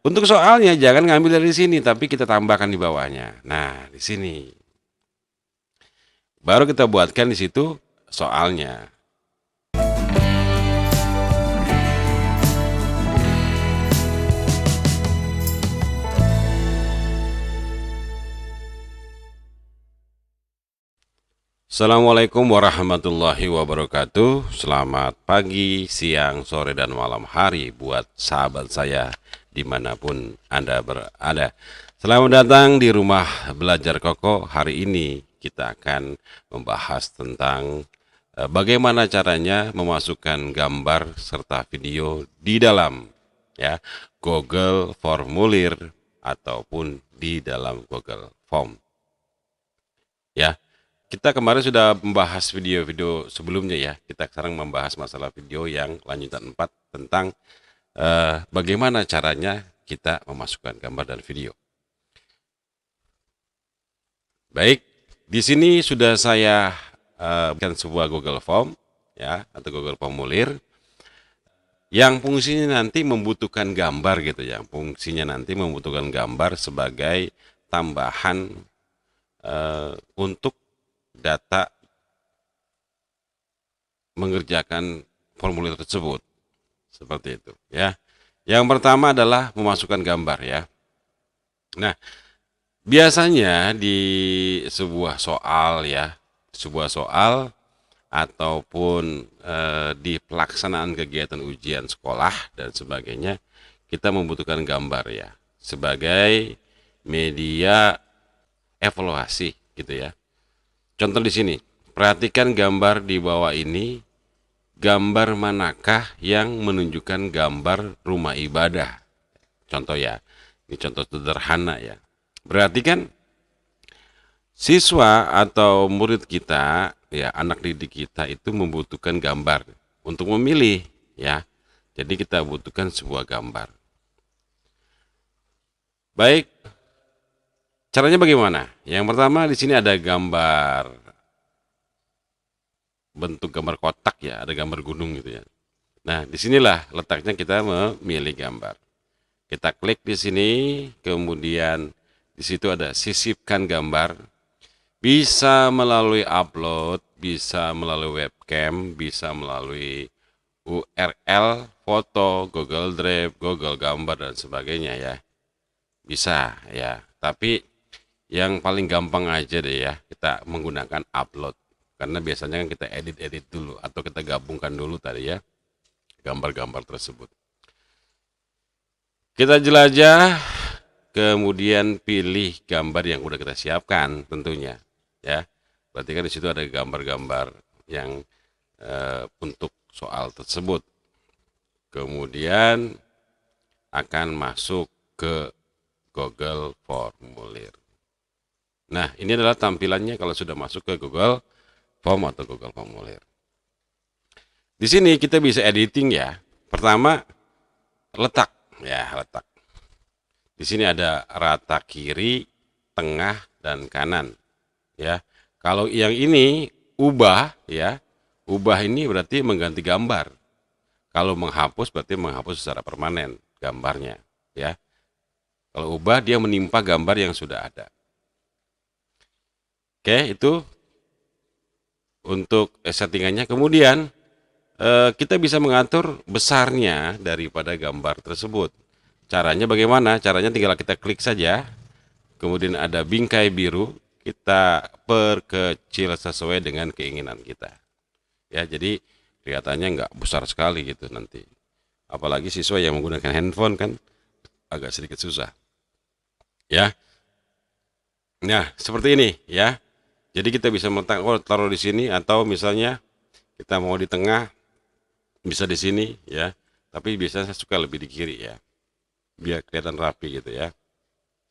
Untuk soalnya jangan ngambil dari sini, tapi kita tambahkan di bawahnya. Nah, di sini. Baru kita buatkan di situ soalnya. Assalamualaikum warahmatullahi wabarakatuh. Selamat pagi, siang, sore, dan malam hari buat sahabat saya dimanapun Anda berada. Selamat datang di rumah belajar Koko. Hari ini kita akan membahas tentang bagaimana caranya memasukkan gambar serta video di dalam ya Google Formulir ataupun di dalam Google Form. Ya, kita kemarin sudah membahas video-video sebelumnya ya. Kita sekarang membahas masalah video yang lanjutan 4 tentang bagaimana caranya kita memasukkan gambar dan video. Baik, di sini sudah saya bukan sebuah Google Form ya atau Google Formulir yang fungsinya nanti membutuhkan gambar gitu ya. Fungsinya nanti membutuhkan gambar sebagai tambahan untuk data mengerjakan formulir tersebut. Seperti itu ya. Yang pertama adalah memasukkan gambar ya. Nah, biasanya di sebuah soal ya, sebuah soal ataupun di pelaksanaan kegiatan ujian sekolah dan sebagainya, kita membutuhkan gambar ya sebagai media evaluasi gitu ya. Contoh di sini, perhatikan gambar di bawah ini. Gambar manakah yang menunjukkan gambar rumah ibadah? Contoh ya, ini contoh sederhana ya. Berarti kan siswa atau murid kita, ya anak didik kita itu membutuhkan gambar untuk memilih ya. Jadi kita butuhkan sebuah gambar. Baik, caranya bagaimana? Yang pertama di sini ada gambar bentuk gambar kotak ya, ada gambar gunung gitu ya. Nah, disinilah letaknya kita memilih gambar. Kita klik di sini, kemudian di situ ada sisipkan gambar. Bisa melalui upload, bisa melalui webcam, bisa melalui URL, foto, Google Drive, Google Gambar dan sebagainya ya. Bisa ya. Tapi yang paling gampang aja deh ya, kita menggunakan upload. Karena biasanya kan kita edit-edit dulu atau kita gabungkan dulu tadi ya gambar-gambar tersebut. Kita jelajah, kemudian pilih gambar yang udah kita siapkan tentunya ya. Berarti kan di situ ada gambar-gambar yang untuk soal tersebut. Kemudian akan masuk ke Google Formulir. Nah, ini adalah tampilannya kalau sudah masuk ke Google Form atau Google Formulir. Di sini kita bisa editing ya. Pertama, letak ya, letak. Di sini ada rata kiri, tengah dan kanan ya. Kalau yang ini ubah ya, ubah ini berarti mengganti gambar. Kalau menghapus berarti menghapus secara permanen gambarnya ya. Kalau ubah dia menimpa gambar yang sudah ada. Oke, itu untuk settingannya. Kemudian kita bisa mengatur besarnya daripada gambar tersebut. Caranya bagaimana? Caranya tinggal kita klik saja, kemudian ada bingkai biru, kita perkecil sesuai dengan keinginan kita. Ya, jadi kelihatannya nggak besar sekali gitu nanti. Apalagi siswa yang menggunakan handphone kan agak sedikit susah. Ya. Nah, seperti ini ya. Jadi kita bisa taruh di sini atau misalnya kita mau di tengah bisa di sini ya. Tapi biasanya saya suka lebih di kiri ya. Biar kelihatan rapi gitu ya.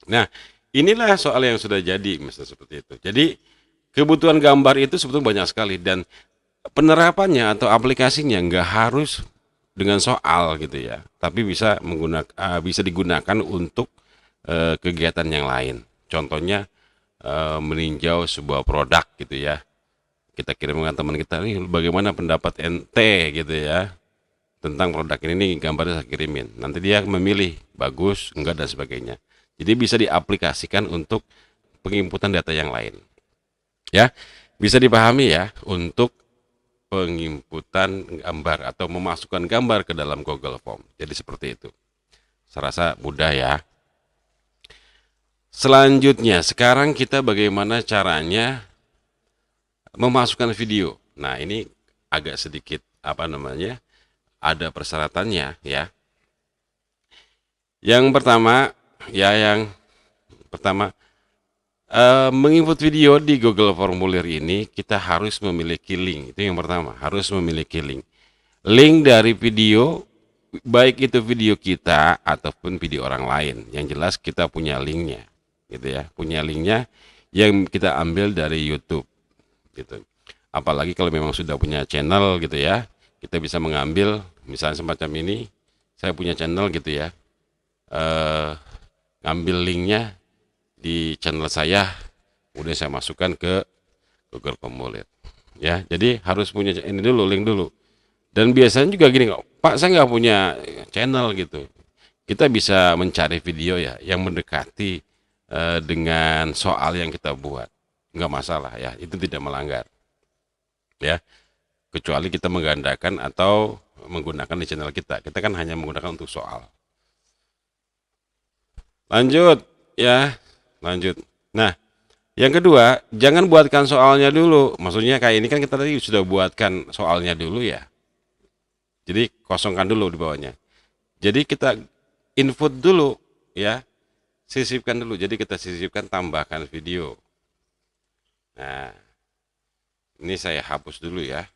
Nah, inilah soal yang sudah jadi misalnya seperti itu. Jadi kebutuhan gambar itu sebetulnya banyak sekali dan penerapannya atau aplikasinya nggak harus dengan soal gitu ya. Tapi bisa digunakan untuk kegiatan yang lain. Contohnya meninjau sebuah produk gitu ya. Kita kirimkan teman kita, nih bagaimana pendapat ente gitu ya. tentang produk ini nih, gambarnya saya kirimin. Nanti dia memilih bagus, enggak dan sebagainya. Jadi bisa diaplikasikan untuk penginputan data yang lain. Ya, bisa dipahami ya untuk penginputan gambar atau memasukkan gambar ke dalam Google Form. Jadi seperti itu. Saya rasa mudah ya. Selanjutnya, sekarang kita bagaimana caranya memasukkan video. Nah, ini agak sedikit apa namanya? Ada persyaratannya ya. Yang pertama, menginput video di Google Formulir ini kita harus memiliki link. Itu yang pertama, harus memiliki link. Link dari video, baik itu video kita ataupun video orang lain. Yang jelas kita punya linknya, gitu ya. Punya linknya yang kita ambil dari YouTube, gitu. Apalagi kalau memang sudah punya channel, gitu ya. Kita bisa mengambil, misalnya semacam ini, saya punya channel, gitu ya. Ngambil linknya di channel saya, kemudian saya masukkan ke Google Formulir. Ya, jadi harus punya ini dulu, link dulu. Dan biasanya juga gini, Pak, saya nggak punya channel gitu. Kita bisa mencari video ya yang mendekati dengan soal yang kita buat, nggak masalah ya, itu tidak melanggar. Ya, kecuali kita menggandakan atau menggunakan di channel kita. Kita kan hanya menggunakan untuk soal. Lanjut ya, lanjut. Nah, yang kedua, jangan buatkan soalnya dulu. Maksudnya kayak ini kan kita tadi sudah buatkan soalnya dulu ya. Jadi kosongkan dulu di bawahnya. Jadi kita input dulu ya, sisipkan dulu. Jadi kita sisipkan, tambahkan video. Nah, ini saya hapus dulu ya.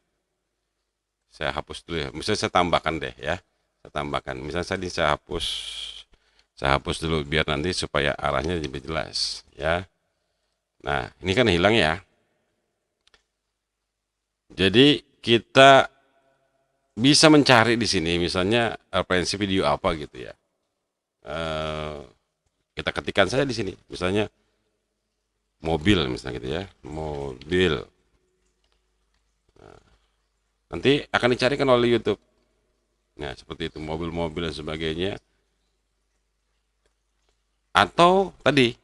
Saya hapus dulu ya. Misalnya saya tambahkan deh ya. Saya tambahkan. Misalnya saya hapus. Saya hapus dulu biar nanti supaya arahnya lebih jelas ya. Nah, ini kan hilang ya. Jadi kita bisa mencari di sini misalnya referensi video apa gitu ya. Kita ketikkan saja di sini, misalnya mobil misalnya gitu ya, mobil. Nah, nanti akan dicarikan oleh YouTube. Nah, seperti itu, mobil-mobil dan sebagainya. Atau tadi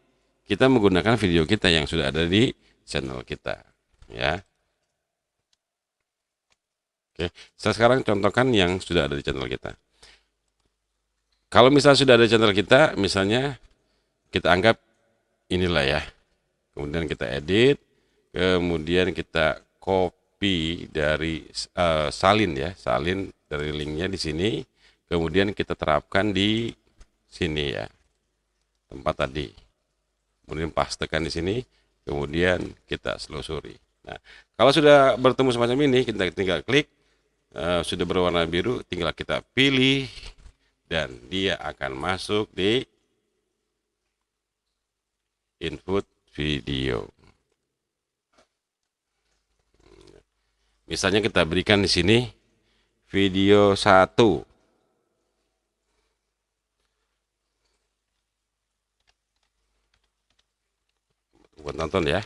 kita menggunakan video kita yang sudah ada di channel kita, ya. Oke, saya sekarang contohkan yang sudah ada di channel kita. Kalau misalnya sudah ada channel kita, misalnya kita anggap inilah ya. Kemudian kita edit, kemudian kita copy dari salin ya, salin dari linknya di sini, kemudian kita terapkan di sini ya, tempat tadi. Kemudian pastekan di sini, kemudian kita selusuri. Nah, kalau sudah bertemu semacam ini, kita tinggal klik, sudah berwarna biru, tinggal kita pilih dan dia akan masuk di input video. Misalnya kita berikan di sini video 1. Buat nonton ya.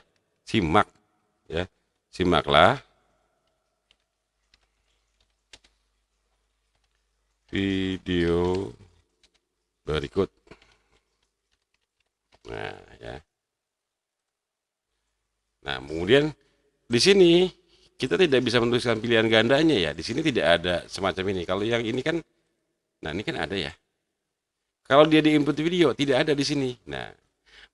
Simak ya. Simaklah video berikut. Nah, ya. Nah, kemudian di sini kita tidak bisa menuliskan pilihan gandanya ya. Di sini tidak ada semacam ini. Kalau yang ini kan, nah ini kan ada ya. Kalau dia di input video tidak ada di sini. Nah,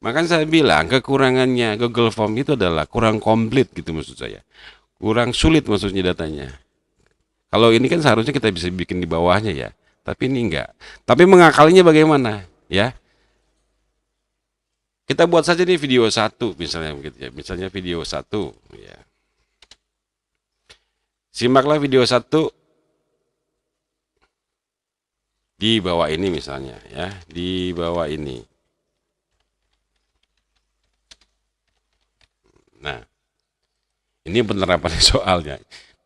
makanya saya bilang kekurangannya Google Form itu adalah kurang komplit gitu maksud saya. Kurang sulit maksudnya datanya. Kalau ini kan seharusnya kita bisa bikin di bawahnya ya. Tapi ini enggak. Tapi mengakalinya bagaimana? Ya. Kita buat saja nih video 1 misalnya begitu ya. Misalnya video 1 ya. Simaklah video 1 di bawah ini misalnya ya, di bawah ini. Nah, ini penerapan soalnya.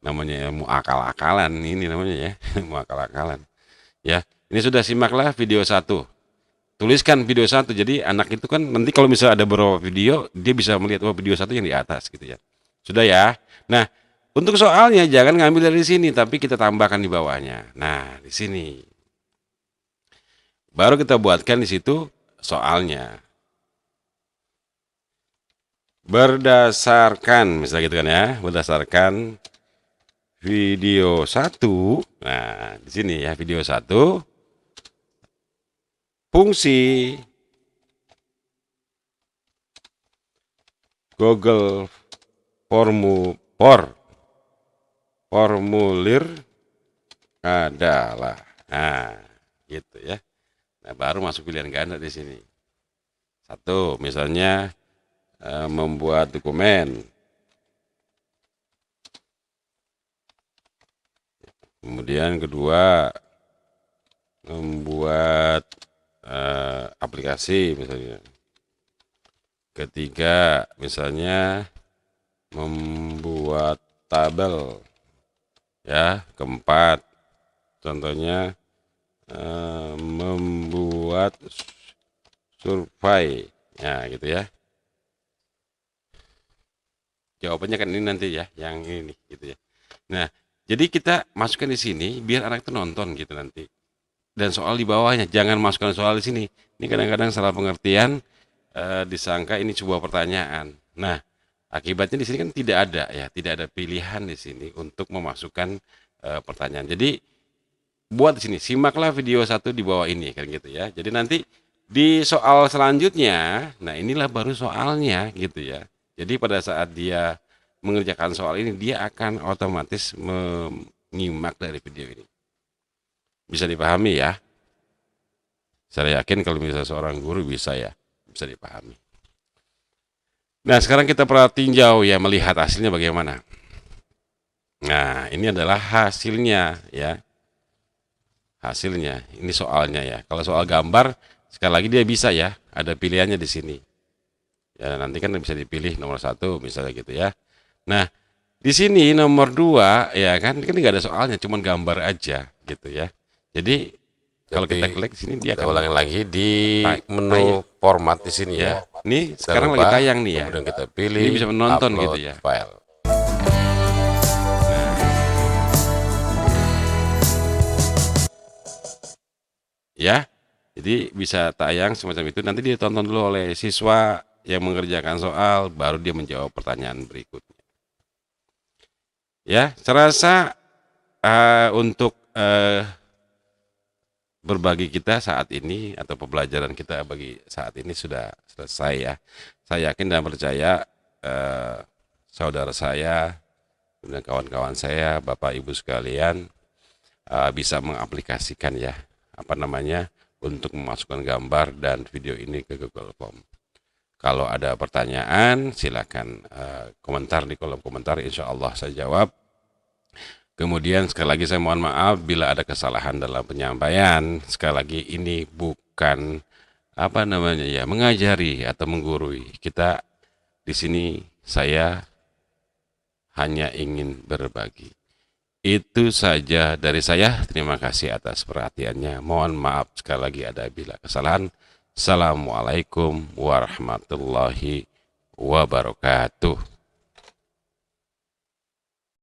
Namanya mau akal-akalan ini namanya ya, mau akal-akalan. Ya, ini sudah simaklah video 1. Tuliskan video 1. Jadi anak itu kan nanti kalau misalnya ada beberapa video, dia bisa melihat video 1 yang di atas gitu ya. Sudah ya. Nah, untuk soalnya jangan ngambil dari sini, tapi kita tambahkan di bawahnya. Nah, di sini. Baru kita buatkan di situ soalnya. Berdasarkan, misalnya gitu kan ya, berdasarkan video 1. Nah, di sini ya, video 1. Fungsi Google formulir adalah, nah, gitu ya. Nah, baru masuk pilihan ganda di sini. 1, misalnya membuat dokumen. Kemudian kedua, membuat aplikasi misalnya. Ketiga, misalnya membuat tabel. Ya, keempat, contohnya membuat survei. Ya, gitu ya. Jawabannya kan ini nanti ya, yang ini gitu ya. Nah, jadi kita masukkan di sini biar anak itu nonton gitu nanti. Dan soal di bawahnya jangan masukkan soal di sini. Ini kadang-kadang salah pengertian, disangka ini sebuah pertanyaan. Nah, akibatnya di sini kan tidak ada ya, tidak ada pilihan di sini untuk memasukkan pertanyaan. Jadi buat di sini, simaklah video 1 di bawah ini kan gitu ya. Jadi nanti di soal selanjutnya, nah inilah baru soalnya gitu ya. Jadi pada saat dia mengerjakan soal ini, dia akan otomatis menyimak dari video ini. Bisa dipahami ya? Saya yakin kalau misalnya seorang guru bisa ya, bisa dipahami. Nah, sekarang kita tinjau ya, melihat hasilnya bagaimana. Nah, ini adalah hasilnya ya. Hasilnya, ini soalnya ya. Kalau soal gambar, sekali lagi dia bisa ya, ada pilihannya di sini. Ya, nanti kan bisa dipilih nomor 1 misalnya gitu ya. Nah, di sini nomor 2 ya kan nggak ada soalnya, cuman gambar aja gitu ya. Jadi kalau kita klik sini dia kita akan ulangin lagi di menu format di sini ya. Ini sekarang lagi tayang nih ya. Kemudian kita pilih Ini bisa menonton upload gitu ya. file. Ya. Jadi bisa tayang semacam itu, nanti ditonton dulu oleh siswa yang mengerjakan soal, baru dia menjawab pertanyaan berikutnya. Ya, saya rasa untuk berbagi kita saat ini atau pembelajaran kita bagi saat ini sudah selesai ya. Saya yakin dan percaya saudara saya dan kawan-kawan saya, Bapak Ibu sekalian bisa mengaplikasikan ya untuk memasukkan gambar dan video ini ke Google Form. Kalau ada pertanyaan silakan komentar di kolom komentar, insya Allah saya jawab. Kemudian sekali lagi saya mohon maaf bila ada kesalahan dalam penyampaian. Sekali lagi ini bukan mengajari atau menggurui. Kita di sini saya hanya ingin berbagi. Itu saja dari saya. Terima kasih atas perhatiannya. Mohon maaf sekali lagi ada bila kesalahan. Assalamualaikum warahmatullahi wabarakatuh.